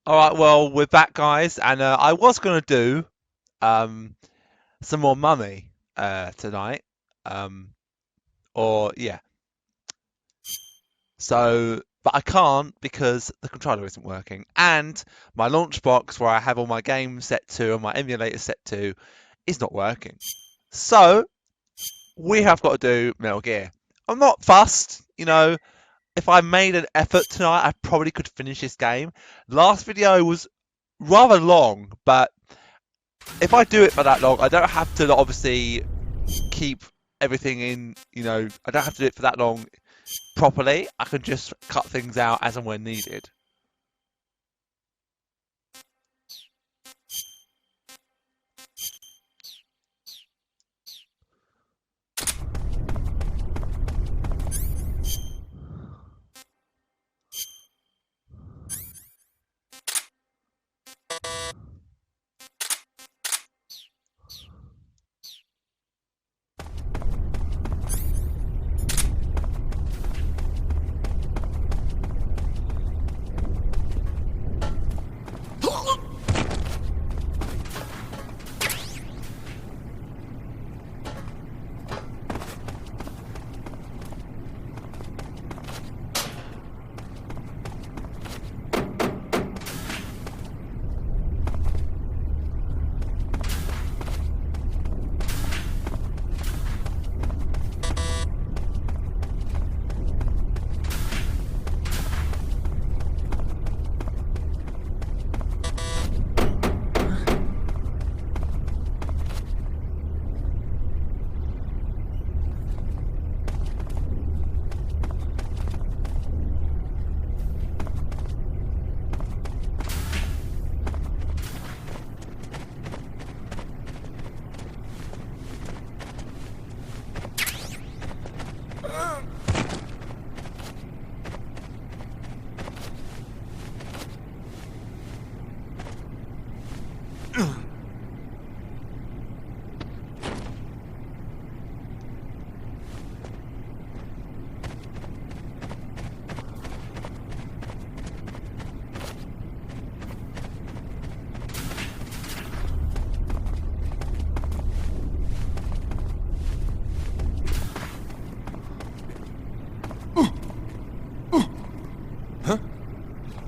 All right, well, we're back, guys, and I was gonna do um, some more mummy tonight, um, or yeah. So, but I can't because the controller isn't working, and my launch box where I have all my games set to and my emulator set to is not working. So we have got to do Metal Gear. I'm not fussed. If I made an effort tonight, I probably could finish this game. Last video was rather long, but if I do it for that long, I don't have to obviously keep everything in. I don't have to do it for that long properly. I can just cut things out as and when needed.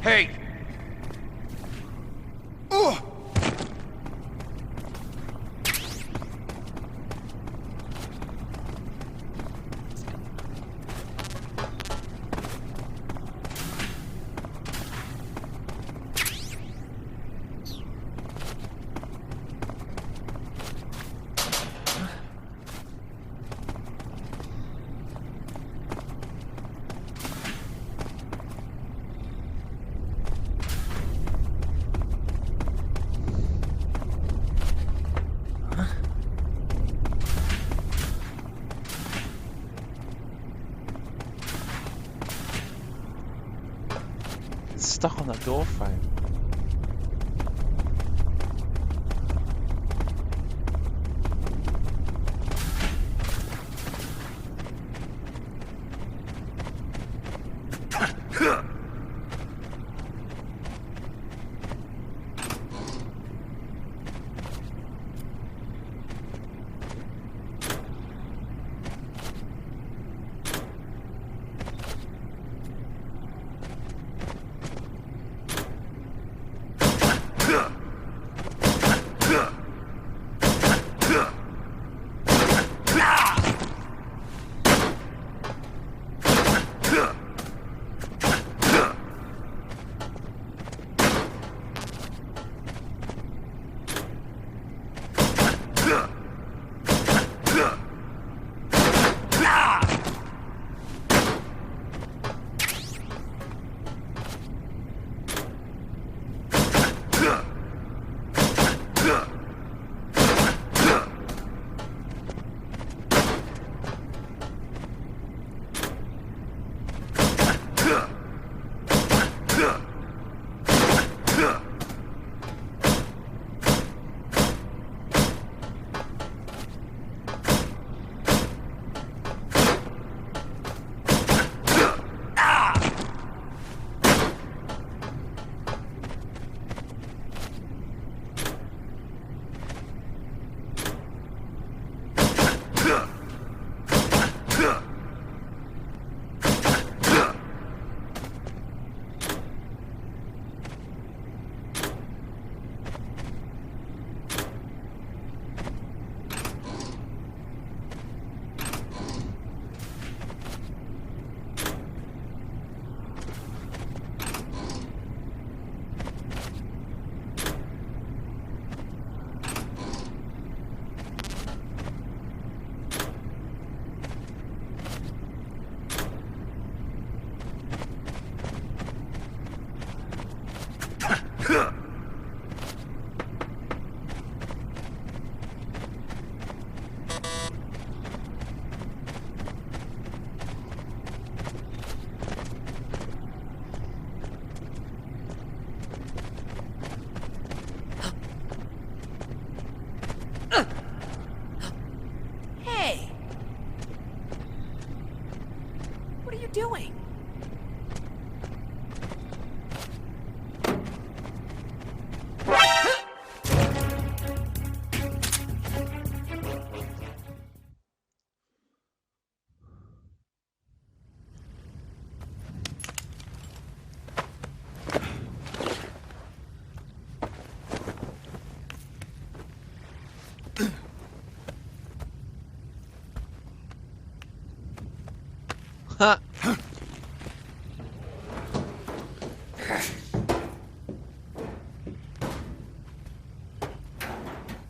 Hey! It's stuck on that door frame. doing? Huh.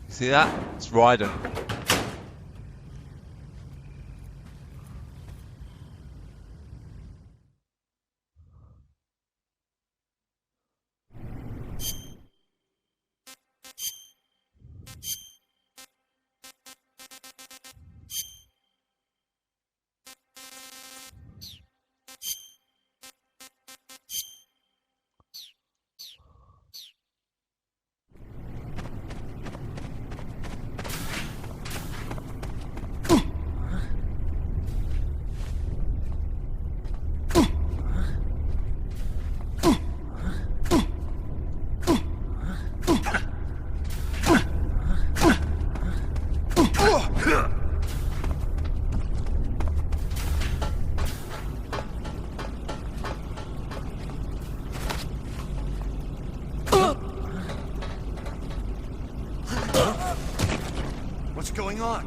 See that? It's Raiden. What's going on?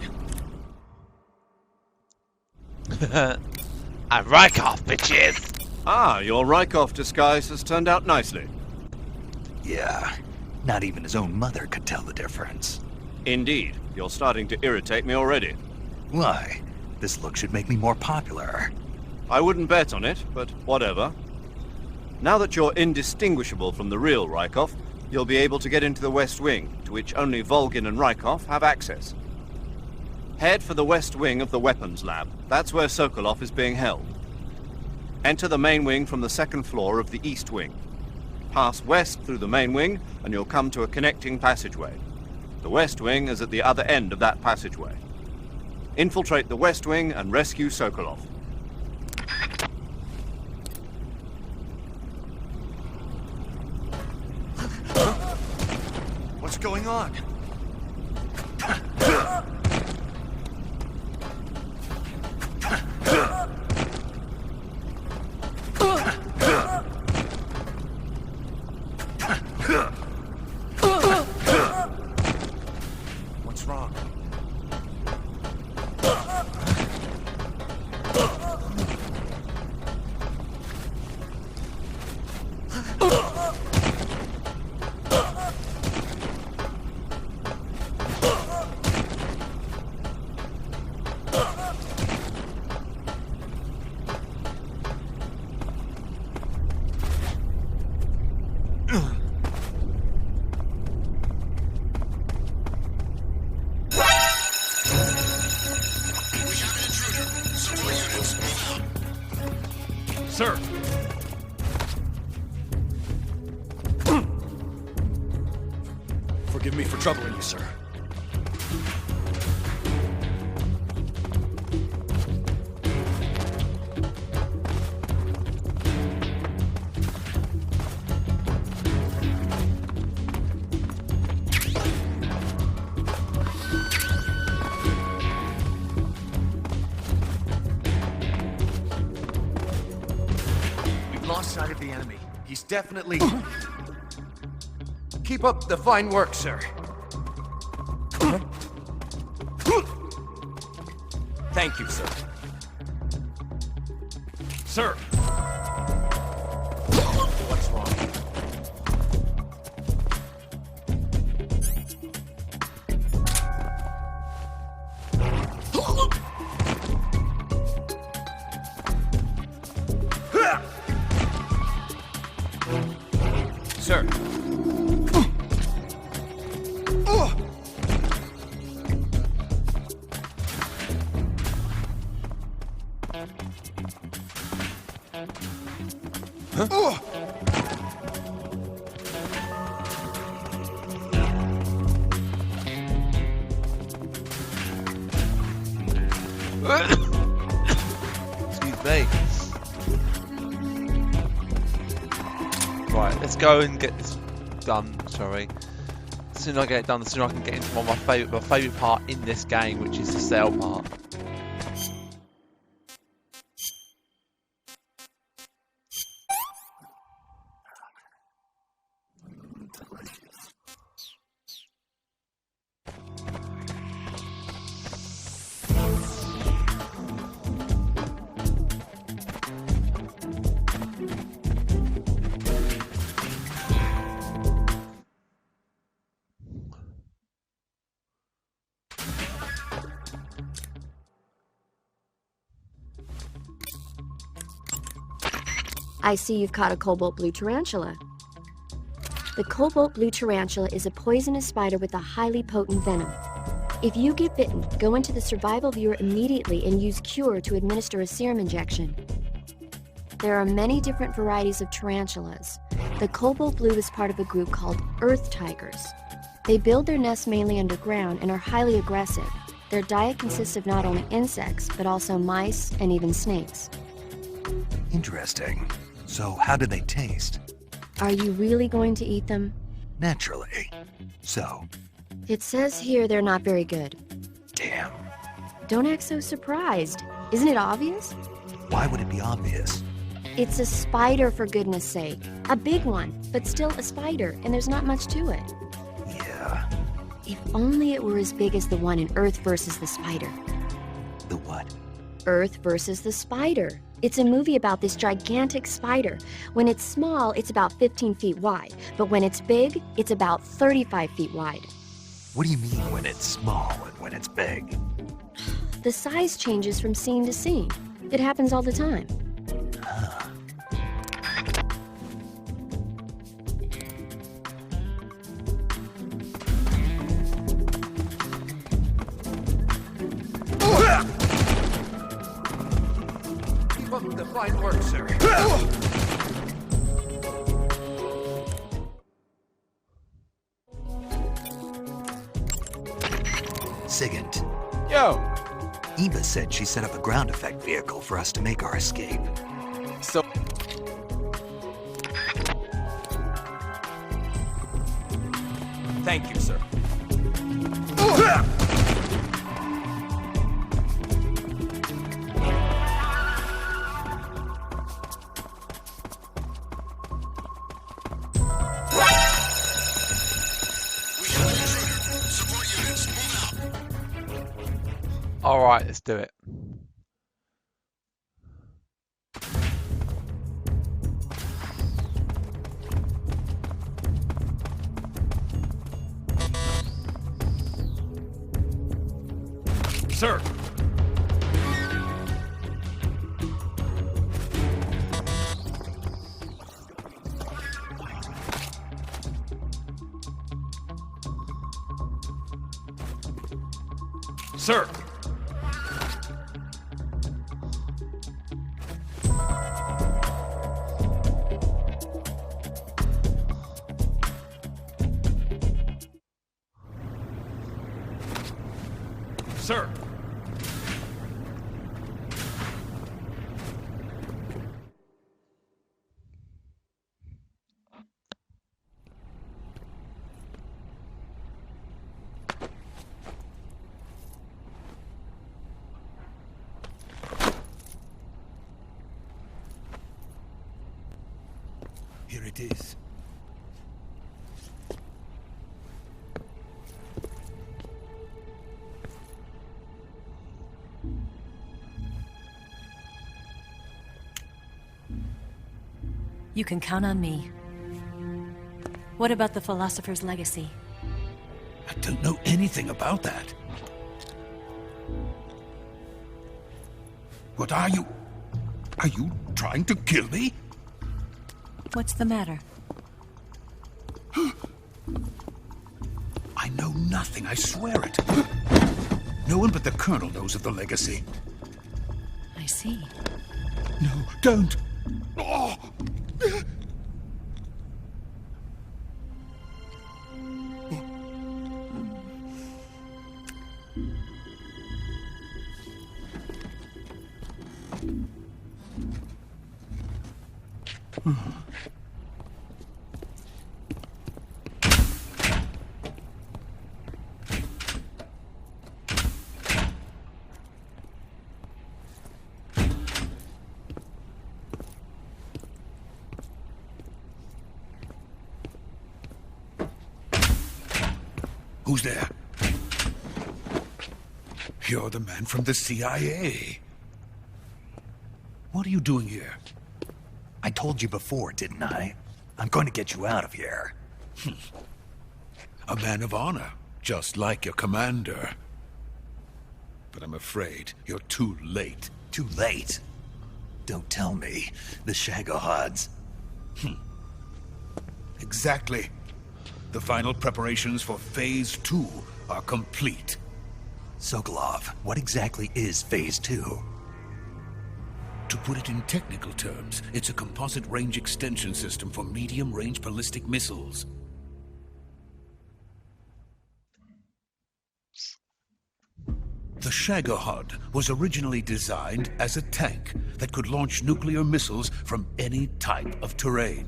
I'm Rykov, bitches! Ah, your Rykov disguise has turned out nicely. Yeah, not even his own mother could tell the difference. Indeed, you're starting to irritate me already. Why? This look should make me more popular. I wouldn't bet on it, but whatever. Now that you're indistinguishable from the real Rykov, you'll be able to get into the West Wing, to which only Volgin and Rykov have access. Head for the West Wing of the Weapons Lab. That's where Sokolov is being held. Enter the main wing from the second floor of the East Wing. Pass west through the main wing, and you'll come to a connecting passageway. The West Wing is at the other end of that passageway. Infiltrate the West Wing and rescue Sokolov. What's going on? What's wrong? Sir! Forgive me for troubling you, sir. Lost sight of the enemy. He's definitely... Keep up the fine work, sir. Thank you, sir. Sir! What's wrong? Sir. Excuse me. Right, let's go and get this done. Sorry. The sooner I get it done, the sooner I can get into one of my favourite part in this game, which is the sail part. I see you've caught a cobalt blue tarantula. The cobalt blue tarantula is a poisonous spider with a highly potent venom. If you get bitten, go into the survival viewer immediately and use Cure to administer a serum injection. There are many different varieties of tarantulas. The cobalt blue is part of a group called earth tigers. They build their nests mainly underground and are highly aggressive. Their diet consists of not only insects, but also mice and even snakes. Interesting. So how do they taste? Are you really going to eat them? Naturally. So, It says here they're not very good. damn. Don't act so surprised. Isn't it obvious? Why would it be obvious? It's a spider, for goodness sake. A big one, but still a spider, and there's not much to it. Yeah. If only it were as big as the one in Earth versus the Spider. The what? Earth versus the Spider. It's a movie about this gigantic spider. When it's small, it's about 15 feet wide, but when it's big, it's about 35 feet wide. What do you mean when it's small and when it's big? The size changes from scene to scene. It happens all the time. Keep up the fine work, sir. Sigint. Yo! Eva said she set up a ground effect vehicle for us to make our escape. So... Thank you, sir. Alright, let's do it. Sir! Sir! Sir! Here it is. You can count on me. What about the philosopher's legacy? I don't know anything about that. What are you? Are you trying to kill me? What's the matter? I know nothing, I swear it. No one but the Colonel knows of the legacy. I see. No, don't! Oh! Who's there? You're the man from the CIA. What are you doing here? I told you before, didn't I? I'm going to get you out of here. A man of honor, just like your commander. But I'm afraid you're too late. Too late? Don't tell me. The Shagohods. Exactly. The final preparations for Phase 2 are complete. Sokolov, what exactly is Phase 2? To put it in technical terms, it's a composite range extension system for medium-range ballistic missiles. The Shagohod was originally designed as a tank that could launch nuclear missiles from any type of terrain.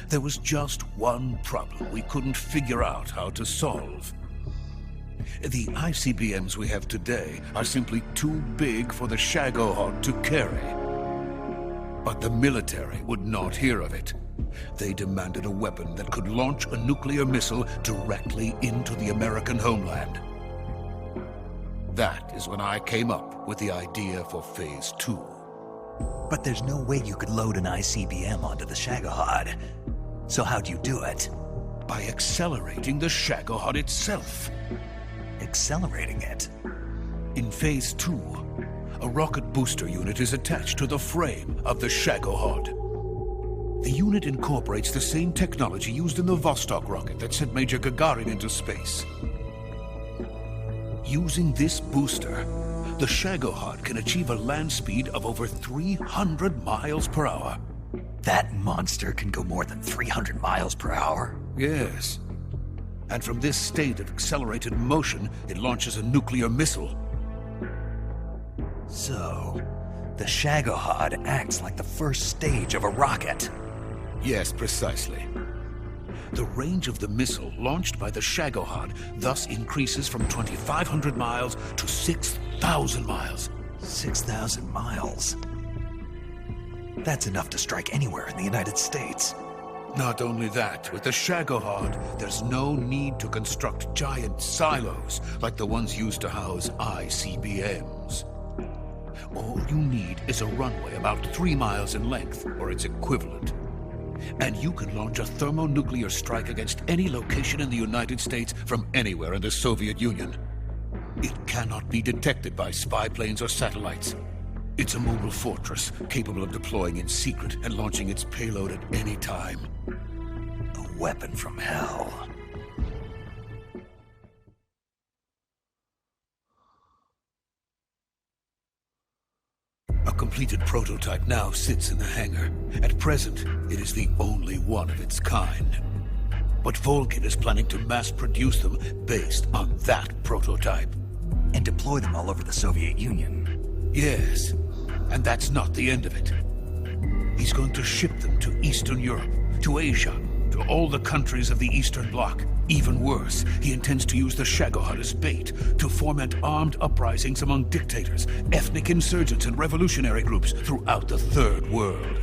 There was just one problem we couldn't figure out how to solve. The ICBMs we have today are simply too big for the Shagohod to carry. But the military would not hear of it. They demanded a weapon that could launch a nuclear missile directly into the American homeland. That is when I came up with the idea for Phase 2. But there's no way you could load an ICBM onto the Shagohod. So how'd you do it? By accelerating the Shagohod itself. Accelerating it? In Phase 2, a rocket booster unit is attached to the frame of the Shagohod. The unit incorporates the same technology used in the Vostok rocket that sent Major Gagarin into space. Using this booster, the Shagohod can achieve a land speed of over 300 miles per hour. That monster can go more than 300 miles per hour? Yes. And from this state of accelerated motion, it launches a nuclear missile. So, the Shagohod acts like the first stage of a rocket. Yes, precisely. The range of the missile launched by the Shagohod thus increases from 2,500 miles to 6,000 miles. 6,000 miles? That's enough to strike anywhere in the United States. Not only that, with the Shagohod, there's no need to construct giant silos like the ones used to house ICBMs. All you need is a runway about 3 miles in length, or its equivalent. And you can launch a thermonuclear strike against any location in the United States from anywhere in the Soviet Union. It cannot be detected by spy planes or satellites. It's a mobile fortress, capable of deploying in secret and launching its payload at any time. A weapon from hell. A completed prototype now sits in the hangar. At present, it is the only one of its kind. But Volgin is planning to mass produce them based on that prototype. And deploy them all over the Soviet Union. Yes, and that's not the end of it. He's going to ship them to Eastern Europe, to Asia, to all the countries of the Eastern Bloc. Even worse, he intends to use the Shagohod as bait to foment armed uprisings among dictators, ethnic insurgents, and revolutionary groups throughout the Third World.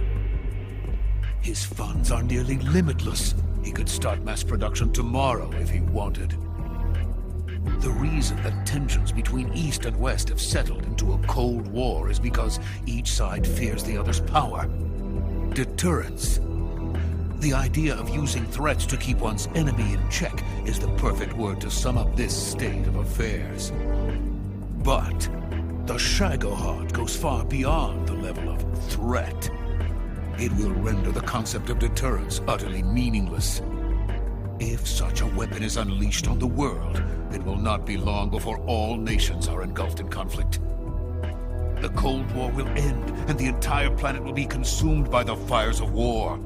His funds are nearly limitless. He could start mass production tomorrow if he wanted. The reason that tensions between East and West have settled into a Cold War is because each side fears the other's power. Deterrence. The idea of using threats to keep one's enemy in check is the perfect word to sum up this state of affairs. But the Shagohod goes far beyond the level of threat. It will render the concept of deterrence utterly meaningless. If such a weapon is unleashed on the world, it will not be long before all nations are engulfed in conflict. The Cold War will end, and the entire planet will be consumed by the fires of war.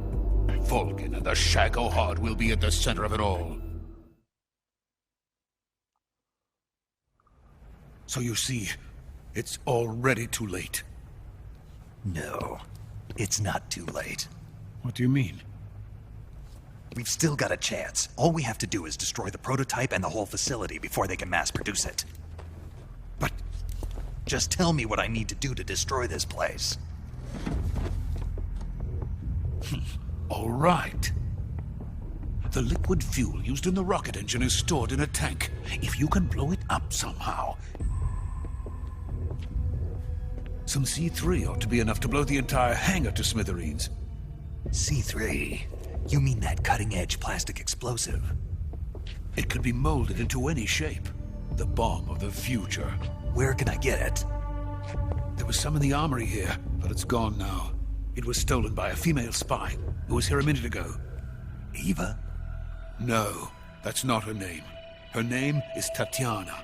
Volgin and the Shagohod will be at the center of it all. So you see, it's already too late. No, it's not too late. What do you mean? We've still got a chance. All we have to do is destroy the prototype and the whole facility before they can mass produce it. But just tell me what I need to do to destroy this place. all right. The liquid fuel used in the rocket engine is stored in a tank. If you can blow it up somehow... Some C3 ought to be enough to blow the entire hangar to smithereens. C3? You mean that cutting-edge plastic explosive? It could be molded into any shape. The bomb of the future. Where can I get it? There was some in the armory here, but it's gone now. It was stolen by a female spy who was here a minute ago. Eva? No, that's not her name. Her name is Tatiana.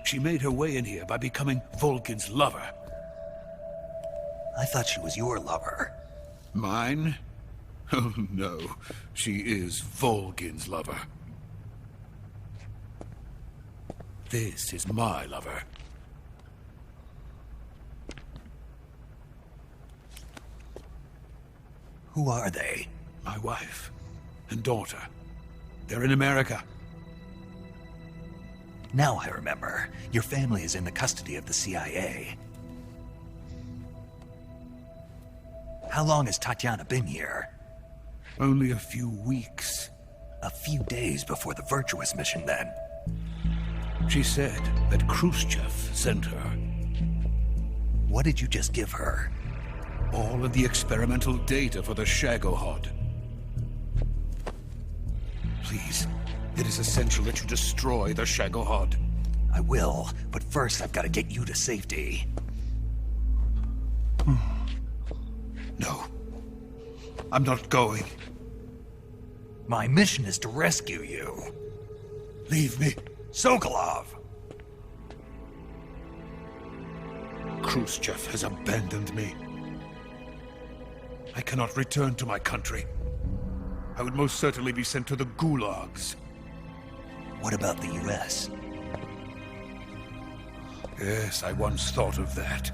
She made her way in here by becoming Volgin's lover. I thought she was your lover. Mine? Oh no, she is Volgin's lover. This is my lover. Who are they? My wife and daughter. They're in America. Now I remember. Your family is in the custody of the CIA. How long has Tatiana been here? Only a few weeks. A few days before the Virtuous mission, then. She said that Khrushchev sent her. What did you just give her? All of the experimental data for the Shagohod. Please, it is essential that you destroy the Shagohod. I will, but first I've got to get you to safety. No. I'm not going. My mission is to rescue you. Leave me. Sokolov! Khrushchev has abandoned me. I cannot return to my country. I would most certainly be sent to the gulags. What about the US? Yes, I once thought of that.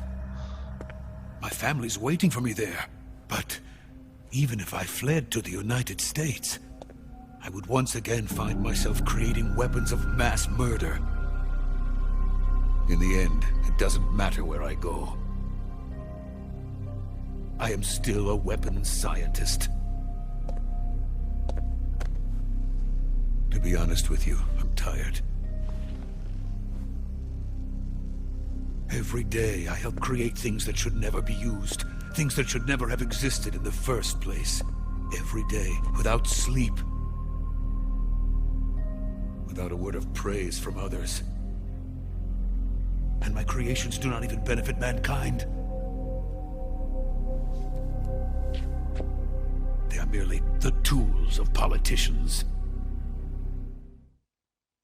My family's waiting for me there. But even if I fled to the United States, I would once again find myself creating weapons of mass murder. In the end, it doesn't matter where I go. I am still a weapons scientist. To be honest with you, I'm tired. Every day, I help create things that should never be used. Things that should never have existed in the first place. Every day, without sleep. Without a word of praise from others. And my creations do not even benefit mankind. They are merely the tools of politicians.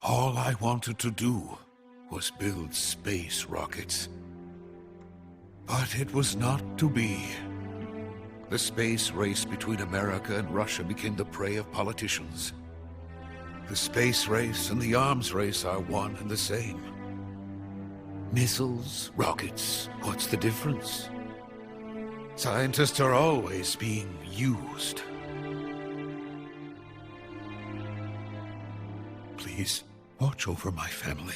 All I wanted to do was build space rockets. But it was not to be. The space race between America and Russia became the prey of politicians. The space race and the arms race are one and the same. Missiles, rockets, what's the difference? Scientists are always being used. Please, watch over my family.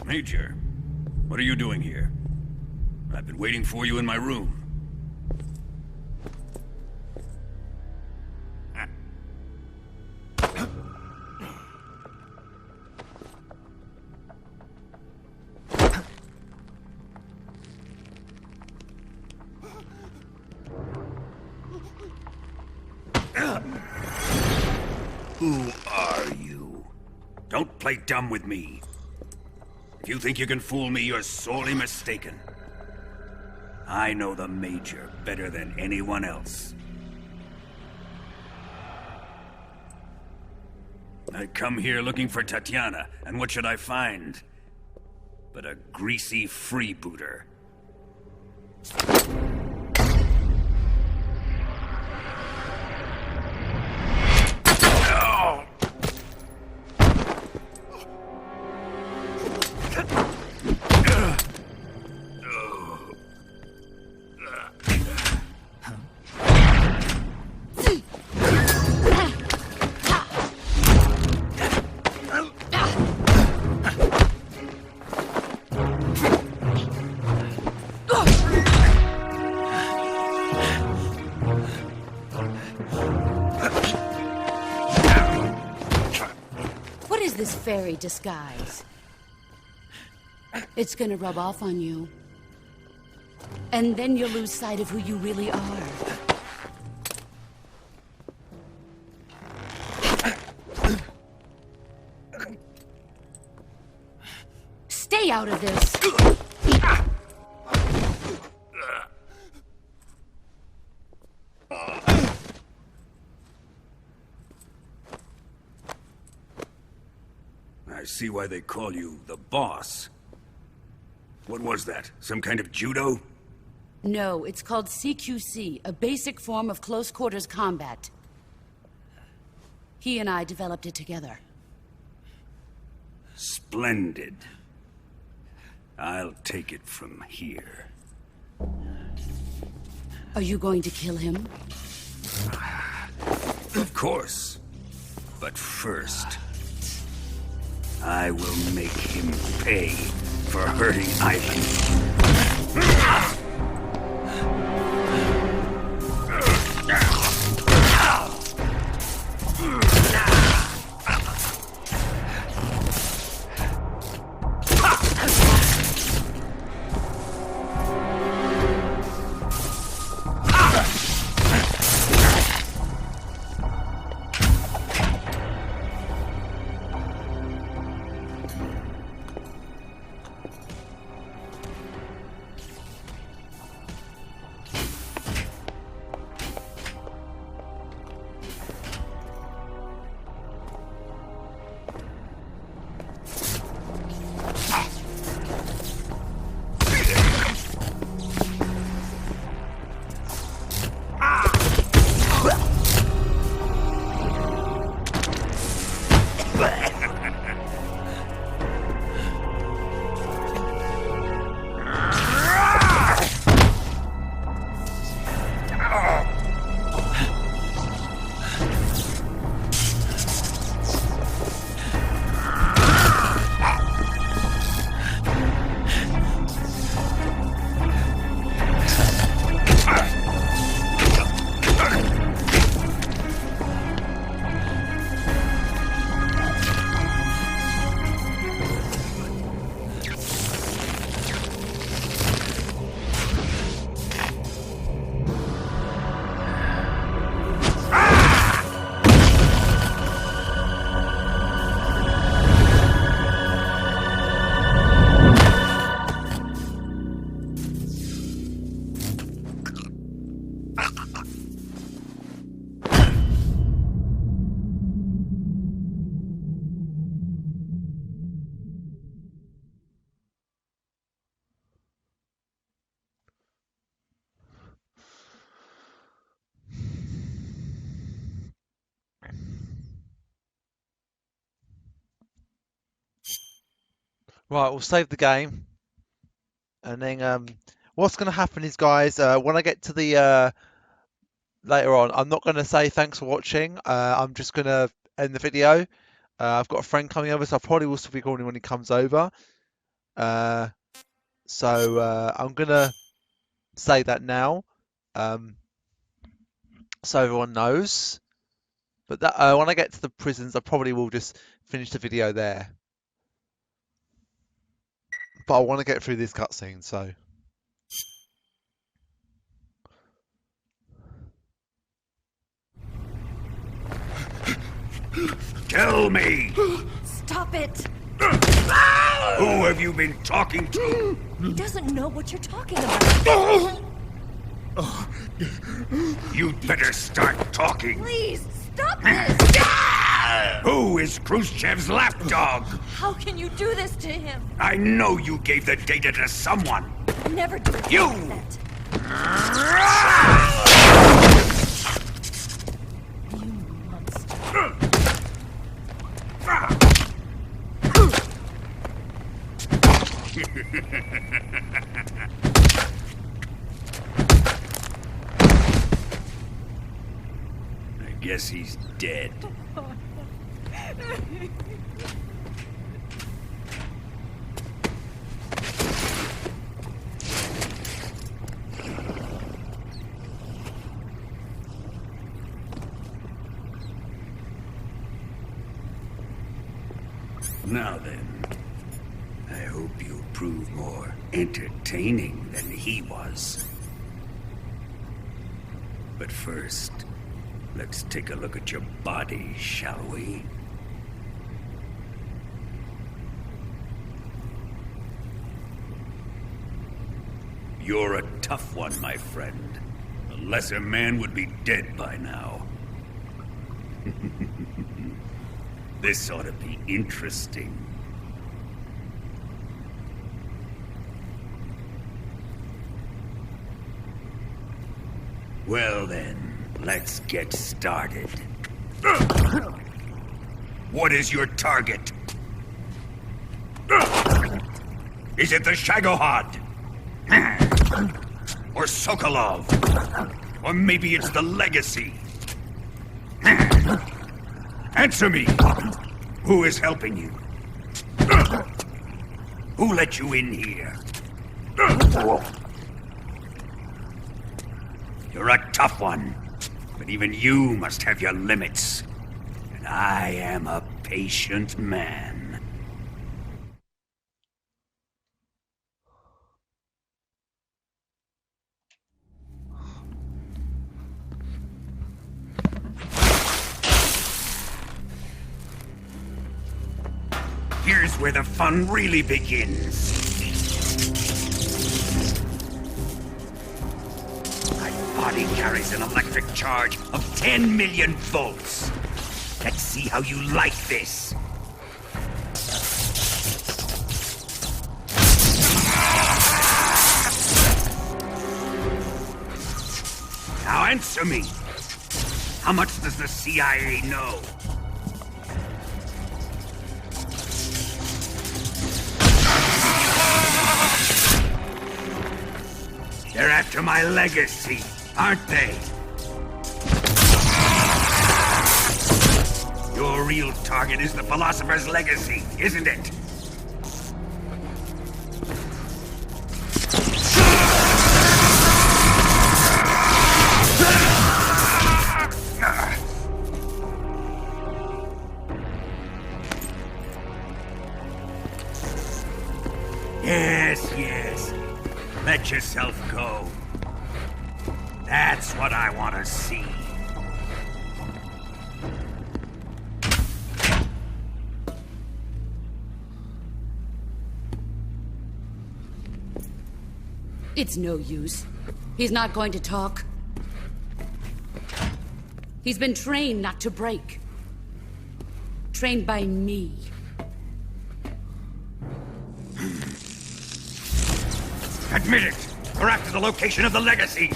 Major, what are you doing here? I've been waiting for you in my room. Who are you? Don't play dumb with me. If you think you can fool me, you're sorely mistaken. I know the Major better than anyone else. I come here looking for Tatiana, and what should I find? But a greasy freebooter. this fairy disguise. It's gonna rub off on you. And then you'll lose sight of who you really are. Stay out of this! I see why they call you the boss. What was that? Some kind of judo? No, it's called CQC, a basic form of close quarters combat. He and I developed it together. Splendid. I'll take it from here. Are you going to kill him? Of course. But first, I will make him pay for hurting Ivan. Right, we'll save the game, and then what's going to happen is, guys, when I get to the later on, I'm not going to say thanks for watching. I'm just going to end the video. I've got a friend coming over, so I probably will still be recording when he comes over. So I'm going to say that now, so everyone knows. But that when I get to the prisons, I probably will just finish the video there. But I want to get through this cutscene, so. Tell me! Stop it! Who have you been talking to? He doesn't know what you're talking about. You'd better start talking. Please, stop this! Who is Khrushchev's lapdog? How can you do this to him? I know you gave the data to someone. Never do it You! like that. You monster. I guess he's dead. Now then, I hope you'll prove more entertaining than he was. But first, let's take a look at your body, shall we? You're a tough one, my friend. A lesser man would be dead by now. This ought to be interesting. Well then, let's get started. What is your target? Is it the Shagohod? Or Sokolov? Or maybe it's the Legacy? Answer me! Who is helping you? Who let you in here? You're a tough one, but even you must have your limits. And I am a patient man. Here's where the fun really begins. My body carries an electric charge of 10 million volts. Let's see how you like this. Now answer me. How much does the CIA know? They're after my legacy, aren't they? Your real target is the philosopher's legacy, isn't it? Yes. Let yourself go. That's what I want to see. It's no use. He's not going to talk. He's been trained not to break. Trained by me. Admit it! We're after the location of the legacy!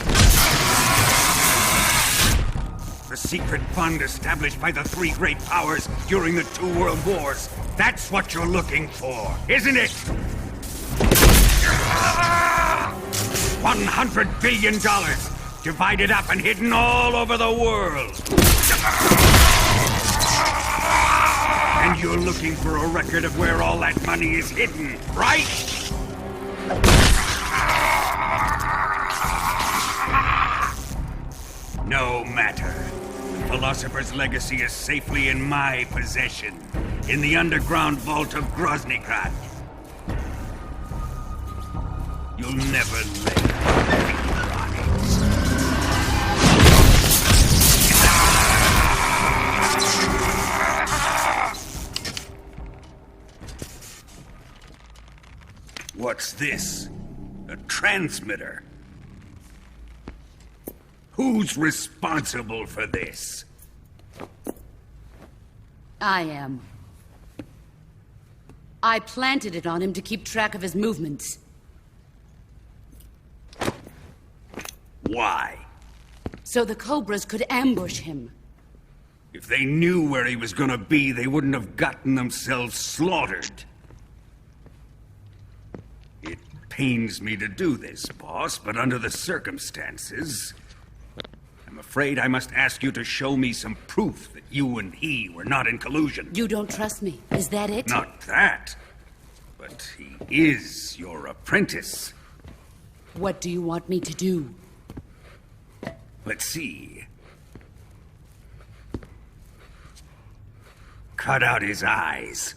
The secret fund established by the three great powers during the 2 world wars. That's what you're looking for, isn't it? $100 billion, divided up and hidden all over the world. And you're looking for a record of where all that money is hidden, right? No matter. The Philosopher's legacy is safely in my possession, in the underground vault of Groznygrad. You'll never lay on it. What's this? A transmitter? Who's responsible for this? I am. I planted it on him to keep track of his movements. Why? So the Cobras could ambush him. If they knew where he was gonna be, they wouldn't have gotten themselves slaughtered. It pains me to do this, boss, but under the circumstances, I'm afraid I must ask you to show me some proof that you and he were not in collusion. You don't trust me, is that it? Not that, but he is your apprentice. What do you want me to do? Let's see. Cut out his eyes.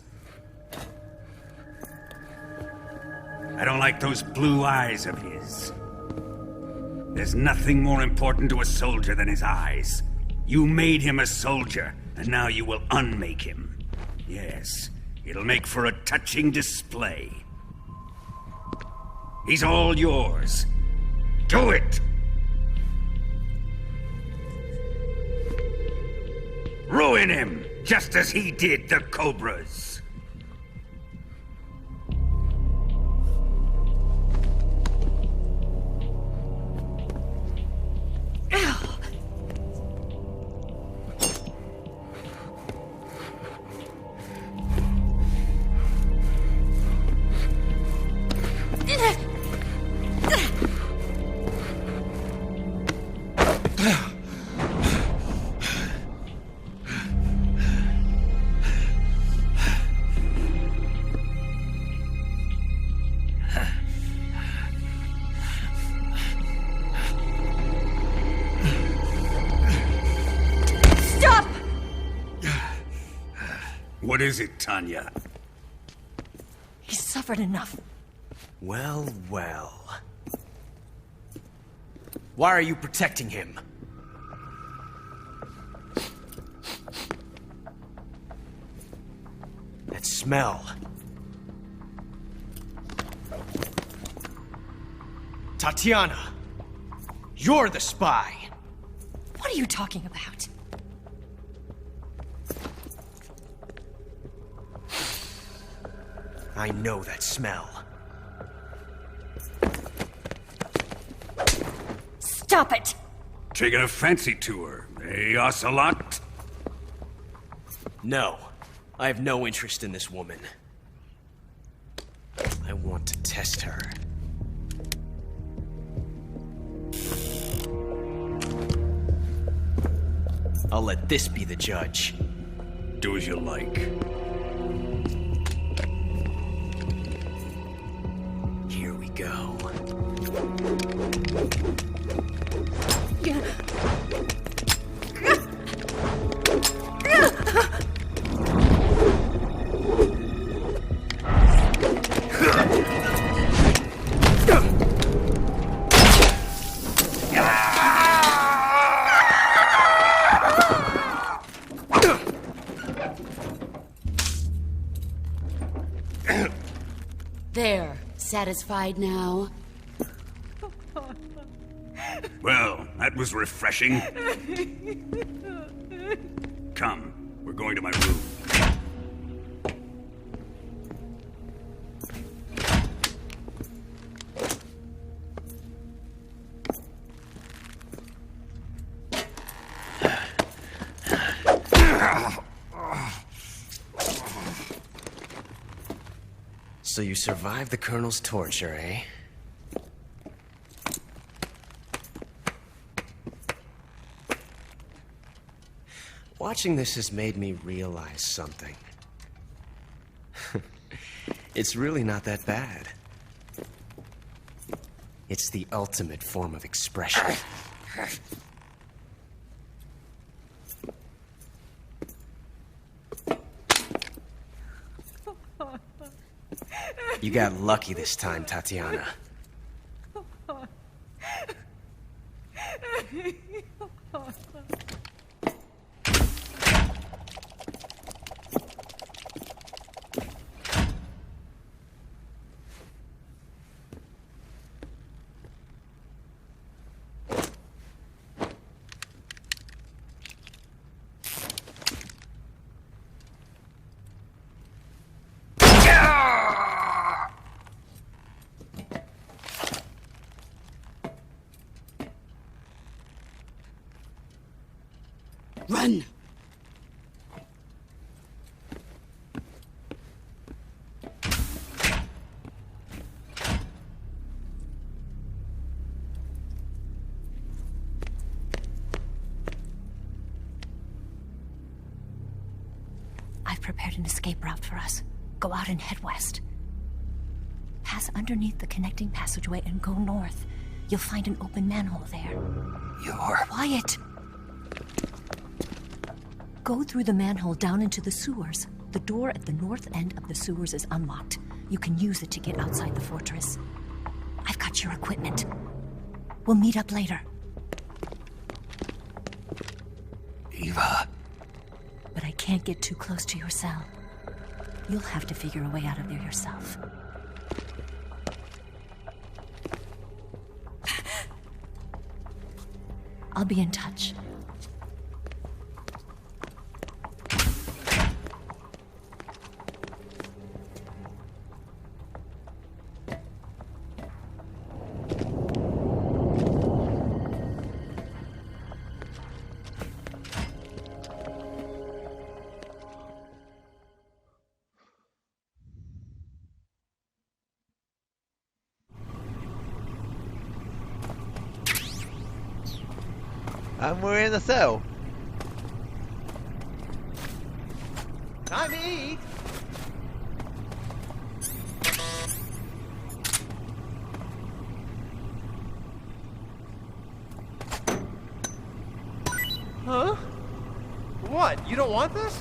I don't like those blue eyes of his. There's nothing more important to a soldier than his eyes. You made him a soldier, and now you will unmake him. Yes, it'll make for a touching display. He's all yours. Do it! Ruin him, just as he did the Cobras. What is it, Tanya? He's suffered enough. Well, well. Why are you protecting him? That smell. Tatiana! You're the spy! What are you talking about? I know that smell. Stop it! Taking a fancy to her, eh, Ocelot? No. I have no interest in this woman. I want to test her. I'll let this be the judge. Do as you like. Here we go. There. Satisfied now? Well, that was refreshing. Come, we're going to my room. So you survived the Colonel's torture, eh? Watching this has made me realize something. It's really not that bad. It's the ultimate form of expression. You got lucky this time, Tatiana. Run! I've prepared an escape route for us. Go out and head west. Pass underneath the connecting passageway and go north. You'll find an open manhole there. You're... Quiet! Go through the manhole down into the sewers. The door at the north end of the sewers is unlocked. You can use it to get outside the fortress. I've got your equipment. We'll meet up later. Eva. But I can't get too close to your cell. You'll have to figure a way out of there yourself. I'll be in touch. And we're in the cell. Time to eat. Huh? What? You don't want this?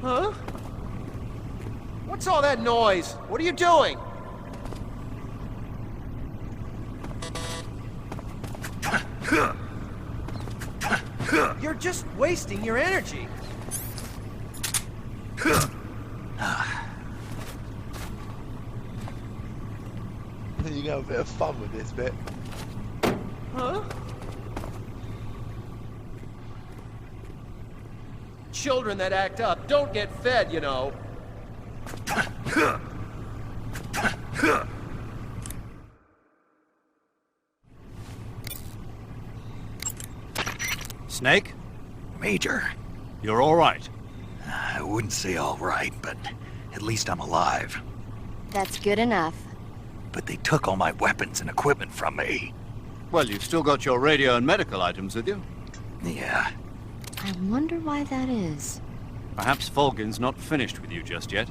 Huh? What's all that noise? What are you doing? You're just wasting your energy. You got a bit of fun with this bit. Huh? Children that act up don't get fed, you know. Snake? Major. You're all right. I wouldn't say all right, but at least I'm alive. That's good enough. But they took all my weapons and equipment from me. Well, you've still got your radio and medical items with you. Yeah. I wonder why that is. Perhaps Volgin's not finished with you just yet.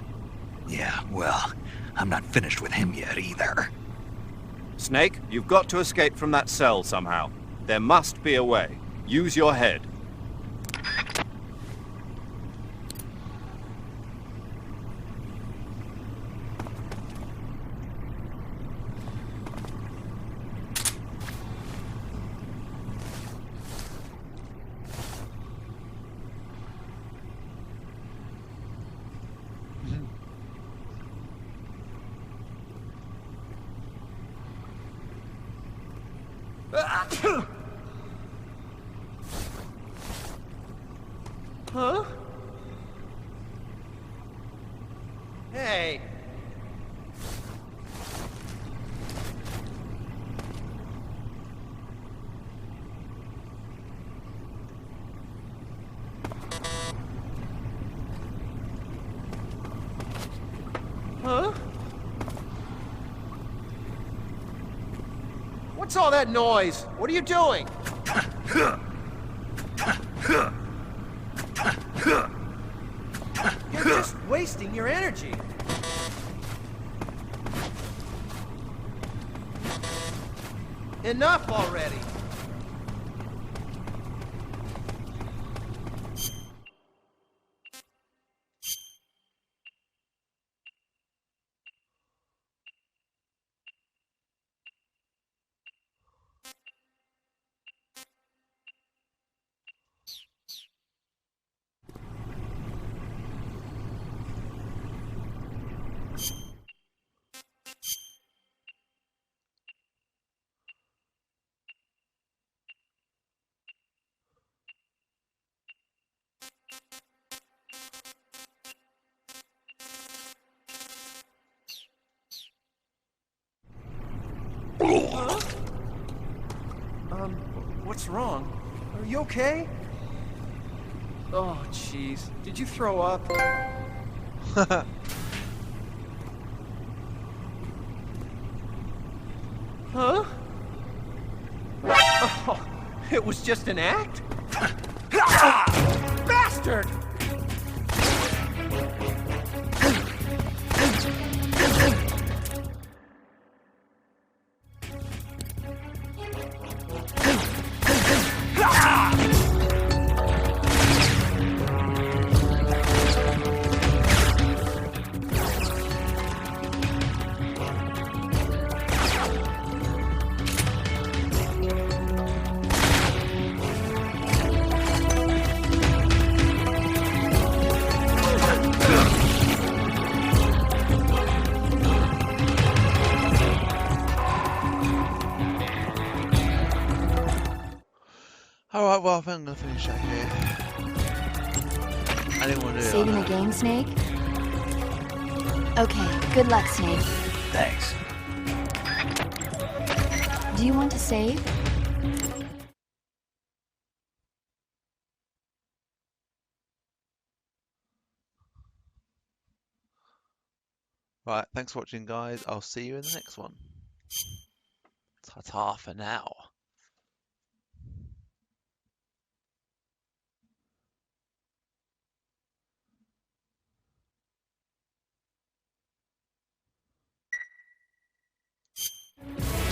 Yeah, well, I'm not finished with him yet either. Snake, you've got to escape from that cell somehow. There must be a way. Use your head. Huh? Hey. Huh? What's all that noise? What are you doing? You're just wasting your energy. Enough already. Huh? What's wrong? Are you okay? Oh, jeez. Did you throw up? Huh? Oh, it was just an act? Bastard! Alright, well, I think I'm going to finish that here. I didn't want to do it. Saving the game, Snake? Okay, good luck, Snake. Thanks. Do you want to save? Right, thanks for watching, guys. I'll see you in the next one. Ta-ta for now.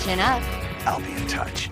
Chin up. I'll be in touch.